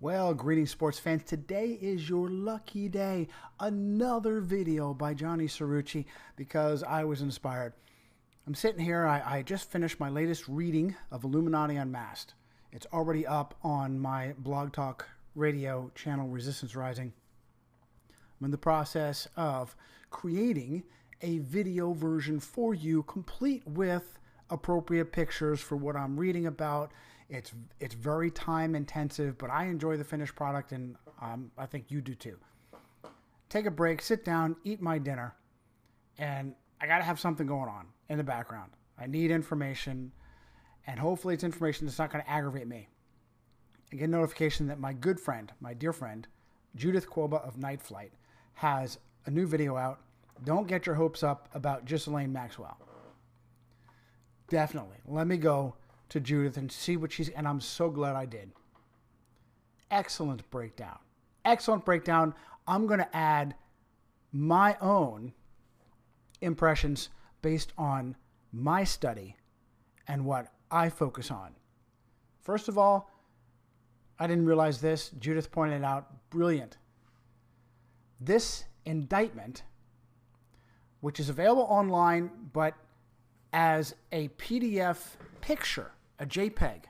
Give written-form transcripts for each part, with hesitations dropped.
Well, greetings sports fans. Today is your lucky day. Another video by Johnny Cirucci because I was inspired. I'm sitting here. I just finished my latest reading of Illuminati Unmasked. It's already up on my Blog Talk radio channel, Resistance Rising. I'm in the process of creating a video version for you, complete with appropriate pictures for what I'm reading about. It's very time intensive, but I enjoy the finished product, and I think you do too. Take a break, sit down, eat my dinner, and I got to have something going on in the background. I need information, and hopefully it's information that's not going to aggravate me. I get a notification that my good friend, my dear friend, Judith Quoba of Night Flight, has a new video out. Don't get your hopes up about Ghislaine Maxwell. Definitely. Let me go to Judith and see what she's, and I'm so glad I did. Excellent breakdown. Excellent breakdown. I'm going to add my own impressions based on my study and what I focus on. First of all, I didn't realize this. Judith pointed out, brilliant. This indictment, which is available online, but as a PDF picture, a JPEG.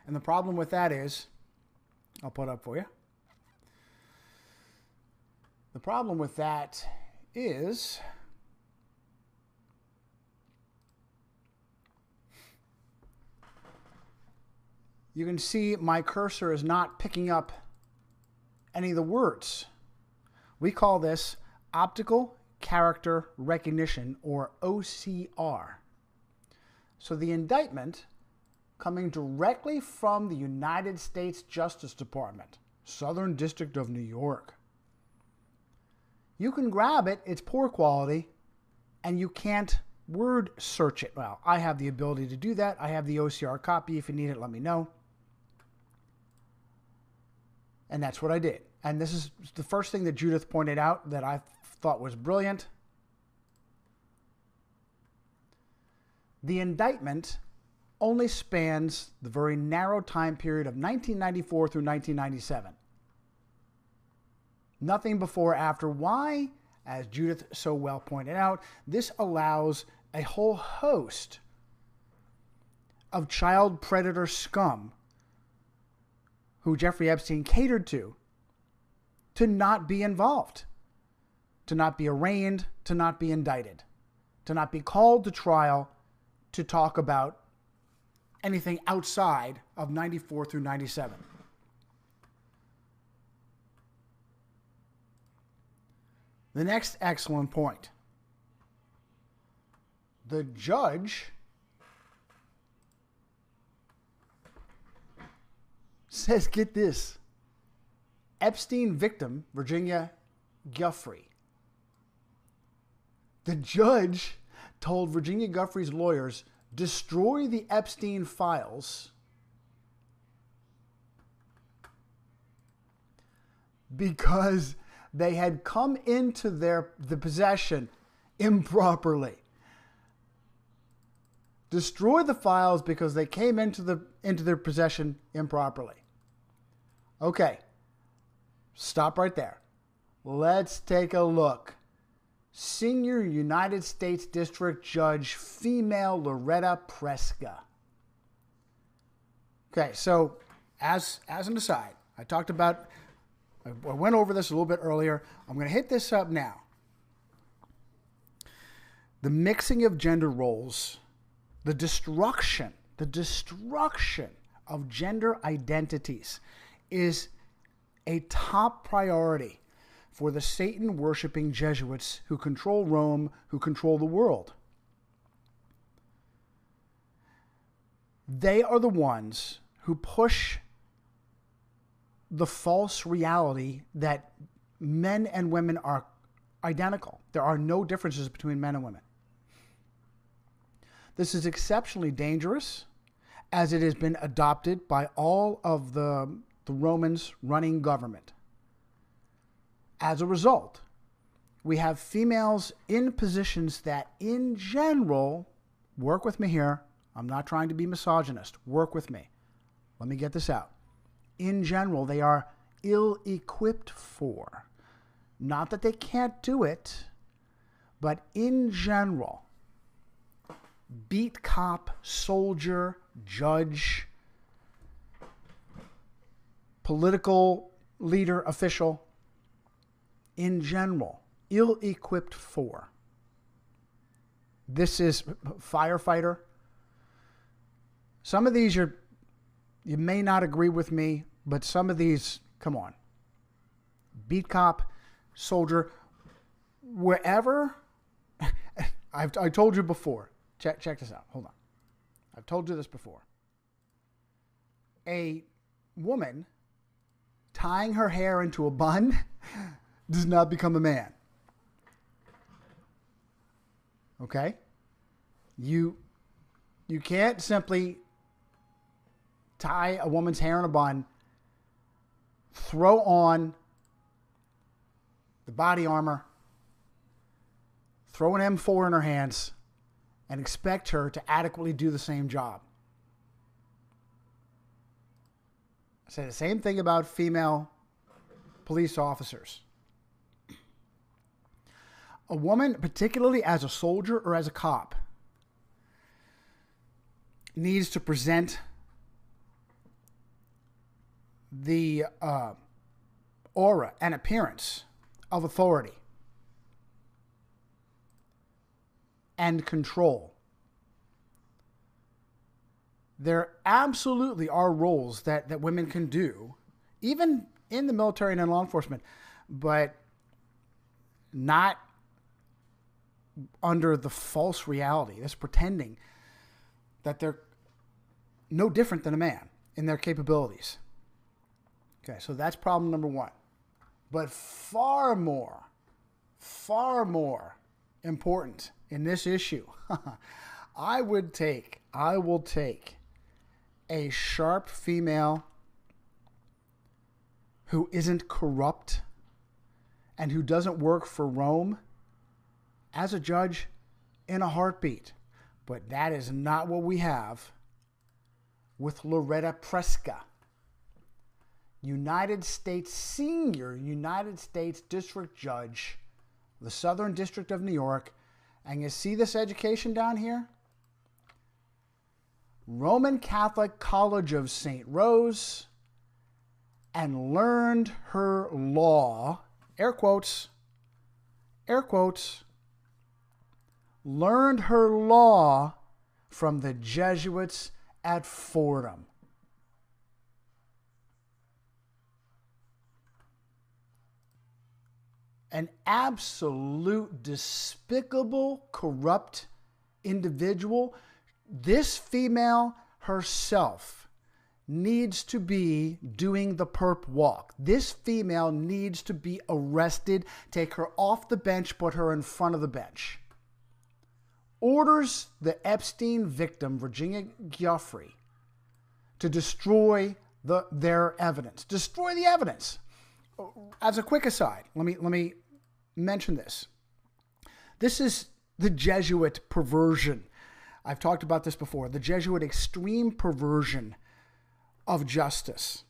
And the problem with that is, I'll put it up for you. The problem with that is you can see my cursor is not picking up any of the words. We call this optical character recognition, or OCR. So the indictment, coming directly from the United States Justice Department, Southern District of New York. You can grab it, it's poor quality, and you can't word search it. Well, I have the ability to do that. I have the OCR copy. If you need it, let me know. And that's what I did. And this is the first thing that Judith pointed out that I thought was brilliant. The indictment only spans the very narrow time period of 1994 through 1997. Nothing before or after. Why? As Judith so well pointed out, this allows a whole host of child predator scum who Jeffrey Epstein catered to not be involved, to not be arraigned, to not be indicted, to not be called to trial to talk about anything outside of 94 through 97. The next excellent point. The judge says, get this, Epstein victim, Virginia Giuffre. The judge told Virginia Giuffre's lawyers, destroy the Epstein files because they had come into the possession improperly. Destroy the files because they came into their possession improperly. Okay. Stop right there. Let's take a look. Senior United States District Judge, female, Loretta Preska. Okay, so as an aside, I went over this a little bit earlier. I'm going to hit this up now. The mixing of gender roles, the destruction of gender identities is a top priority for the Satan-worshipping Jesuits who control Rome, who control the world. They are the ones who push the false reality that men and women are identical. There are no differences between men and women. This is exceptionally dangerous, as it has been adopted by all of the Romans running government. As a result, we have females in positions that, in general, work with me here. I'm not trying to be misogynist. Work with me. Let me get this out. in general, they are ill-equipped for. Not that they can't do it, but in general, beat cop, soldier, judge, political leader, official, in general, ill-equipped for. This is firefighter. Some of these you may not agree with me, but some of these, come on. Beat cop, soldier, wherever. I told you before. Check this out. Hold on. I've told you this before. A woman tying her hair into a bun does not become a man. Okay? You can't simply tie a woman's hair in a bun, throw on the body armor, throw an M4 in her hands, and expect her to adequately do the same job. I say the same thing about female police officers. A woman, particularly as a soldier or as a cop, needs to present the aura and appearance of authority and control. There absolutely are roles that women can do, even in the military and in law enforcement, but not under the false reality, this pretending that they're no different than a man in their capabilities. Okay, so that's problem number one. But far more important in this issue, I will take a sharp female who isn't corrupt and who doesn't work for Rome as a judge in a heartbeat. But that is not what we have with Loretta Preska, senior United States District Judge, the Southern District of New York. And you see this education down here? Roman Catholic College of St. Rose, and learned her law, air quotes, learned her law from the Jesuits at Fordham. An absolute despicable, corrupt individual. This female herself needs to be doing the perp walk. This female needs to be arrested, take her off the bench, put her in front of the bench. Orders the Epstein victim, Virginia Giuffre, to destroy their evidence. Destroy the evidence. As a quick aside, let me mention this. This is the Jesuit perversion. I've talked about this before. The Jesuit extreme perversion of justice.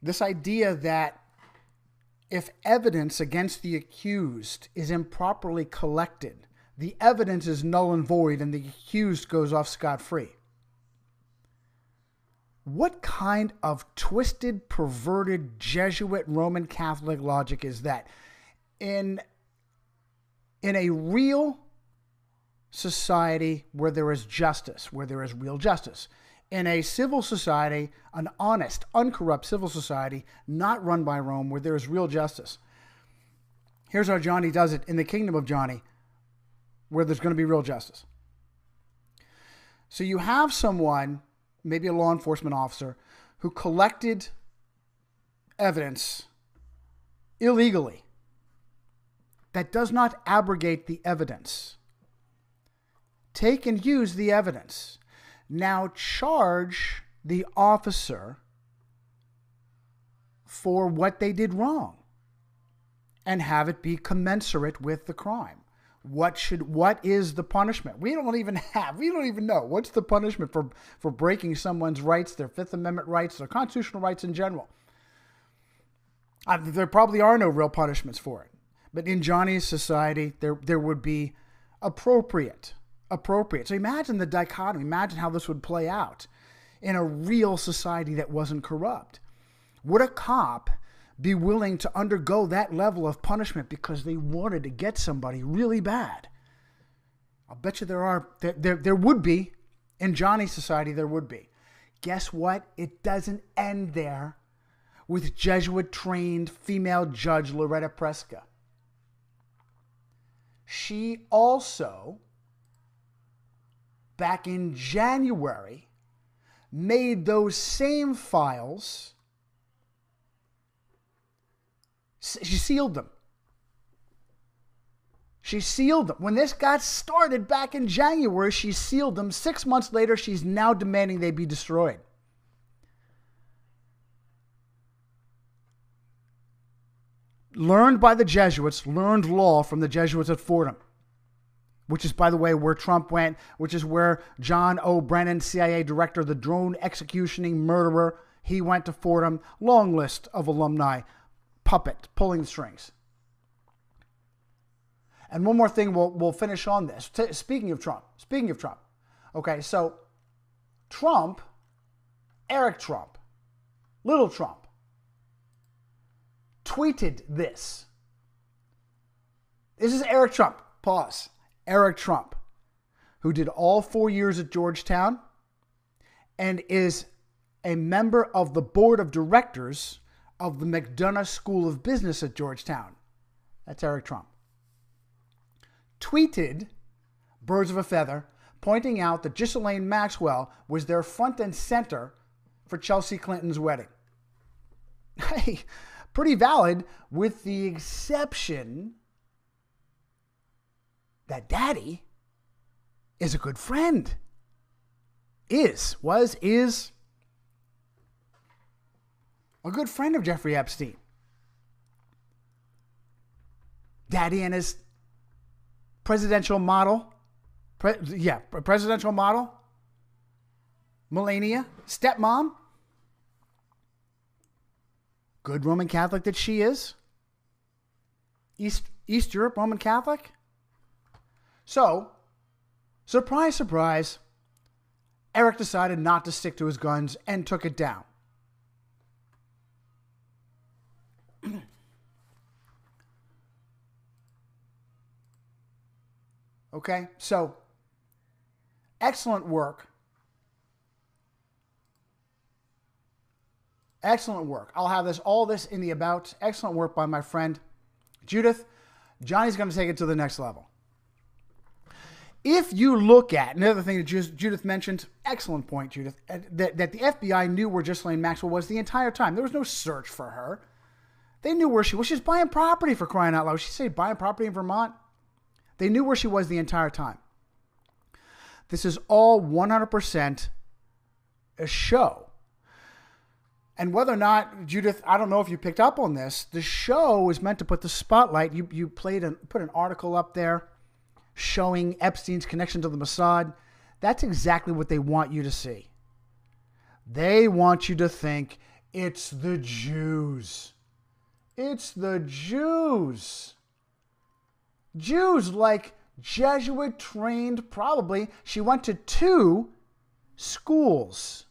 This idea that if evidence against the accused is improperly collected, the evidence is null and void and the accused goes off scot-free. What kind of twisted, perverted Jesuit Roman Catholic logic is that? In a real society where there is justice, where there is real justice, in a civil society, an honest, uncorrupt civil society, not run by Rome, where there is real justice. Here's how Johnny does it in the kingdom of Johnny, where there's going to be real justice. So you have someone, maybe a law enforcement officer, who collected evidence illegally that does not abrogate the evidence. Take and use the evidence. Now charge the officer for what they did wrong and have it be commensurate with the crime. What is the punishment? We don't even know. What's the punishment for breaking someone's rights, their Fifth Amendment rights, their constitutional rights in general? There probably are no real punishments for it. But in Johnny's society, there would be appropriate. So imagine the dichotomy. Imagine how this would play out in a real society that wasn't corrupt. Would a cop be willing to undergo that level of punishment because they wanted to get somebody really bad? I'll bet you there would be. In Johnny's society, there would be. Guess what? It doesn't end there with Jesuit-trained female judge Loretta Preska. She also, back in January, made those same files. She sealed them. When this got started back in January, she sealed them. 6 months later, she's now demanding they be destroyed. Learned by the Jesuits, learned law from the Jesuits at Fordham, which is, by the way, where Trump went, which is where John O. Brennan, CIA director, the drone executioning murderer, he went to Fordham. Long list of alumni. Puppet, pulling the strings. And one more thing, we'll finish on this. Speaking of Trump. Okay, so Trump, Eric Trump, Little Trump, tweeted this. This is Eric Trump. Pause. Eric Trump, who did all 4 years at Georgetown and is a member of the board of directors of the McDonough School of Business at Georgetown. That's Eric Trump. Tweeted, birds of a feather, pointing out that Ghislaine Maxwell was their front and center for Chelsea Clinton's wedding. Hey, pretty valid, with the exception that Daddy is a good friend. Is a good friend of Jeffrey Epstein. Daddy and his presidential model, Melania, stepmom, good Roman Catholic that she is. East Europe Roman Catholic. So, surprise, surprise, Eric decided not to stick to his guns and took it down. Okay, so excellent work. Excellent work. I'll have all this in the about. Excellent work by my friend Judith. Johnny's going to take it to the next level. If you look at another thing that Judith mentioned, excellent point, Judith, that the FBI knew where Ghislaine Maxwell was the entire time. There was no search for her. They knew where she was. She was buying property, for crying out loud. She said buying property in Vermont. They knew where she was the entire time. This is all 100% a show. And whether or not, Judith, I don't know if you picked up on this, the show is meant to put the spotlight. You put an article up there showing Epstein's connection to the Mossad. That's exactly what they want you to see. They want you to think it's the Jews. It's the Jews. Jews, like Jesuit trained, probably. She went to 2 schools.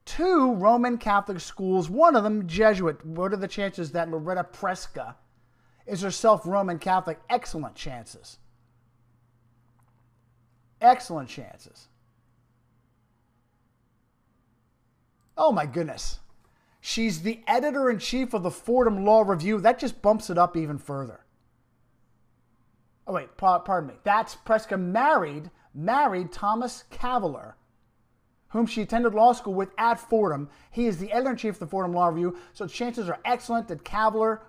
2 Roman Catholic schools, one of them Jesuit. What are the chances that Loretta Preska is herself Roman Catholic? Excellent chances. Excellent chances. Oh my goodness. She's the editor-in-chief of the Fordham Law Review. That just bumps it up even further. Oh wait, pardon me. That's Preska married Thomas Cavalier, whom she attended law school with at Fordham. He is the editor-in-chief of the Fordham Law Review, so chances are excellent that Cavalier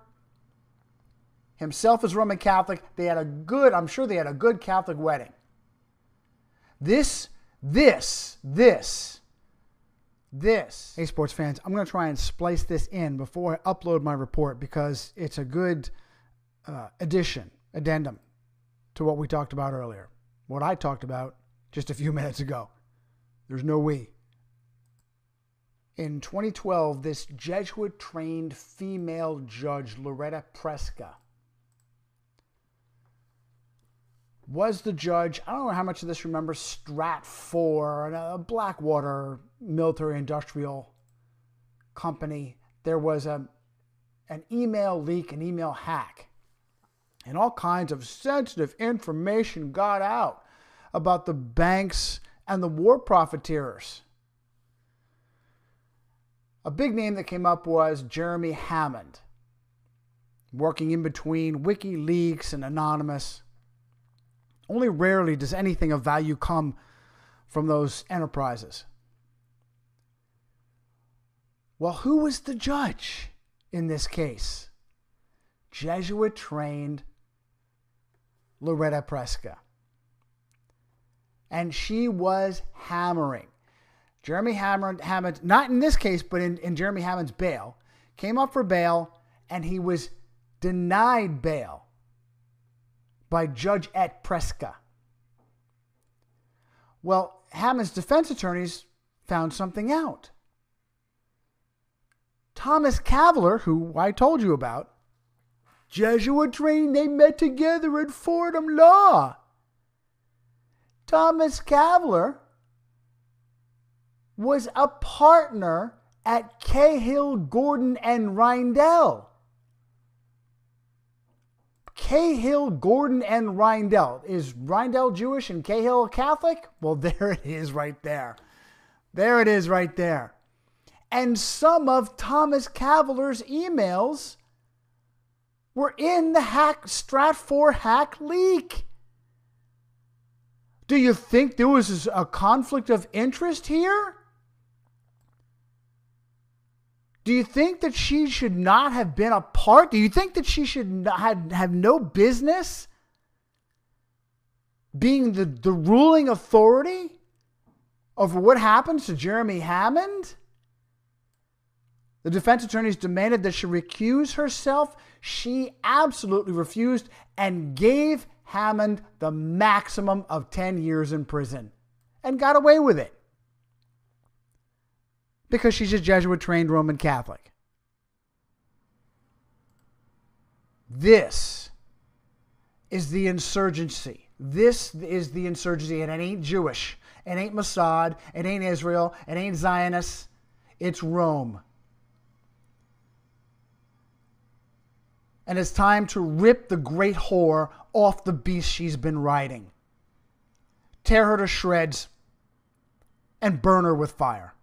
himself is Roman Catholic. I'm sure they had a good Catholic wedding. This. Hey, sports fans, I'm going to try and splice this in before I upload my report because it's a good addendum to what we talked about earlier. What I talked about just a few minutes ago. There's no we. In 2012, this Jesuit-trained female judge, Loretta Preska, was the judge. I don't know how much of this remember Strat 4, a Blackwater military industrial company. There was an email leak, an email hack, and all kinds of sensitive information got out about the banks and the war profiteers. A big name that came up was Jeremy Hammond, working in between WikiLeaks and Anonymous. Only rarely does anything of value come from those enterprises. Well, who was the judge in this case? Jesuit-trained Loretta Preska. And she was hammering. Jeremy Hammond, not in this case, but in Jeremy Hammond's bail, came up for bail, and he was denied bail by Judge Et Preska. Well, Hammond's defense attorneys found something out. Thomas Cavler, who I told you about, Jesuit trained, they met together at Fordham Law. Thomas Cavler was a partner at Cahill, Gordon, and Reindel. Cahill, Gordon, and Reindel. Is Reindel Jewish and Cahill Catholic? Well, there it is right there. There it is right there. And some of Thomas Cavler's emails were in the Strat 4 hack leak. Do you think there was a conflict of interest here? Do you think that she should not have been a part? Do you think that she should not have no business being the ruling authority over what happens to Jeremy Hammond? The defense attorneys demanded that she recuse herself. She absolutely refused and gave Hammond the maximum of 10 years in prison and got away with it. Because she's a Jesuit-trained Roman Catholic. This is the insurgency. This is the insurgency, and it ain't Jewish. It ain't Mossad. It ain't Israel. It ain't Zionists. It's Rome. And it's time to rip the great whore off the beast she's been riding. Tear her to shreds and burn her with fire.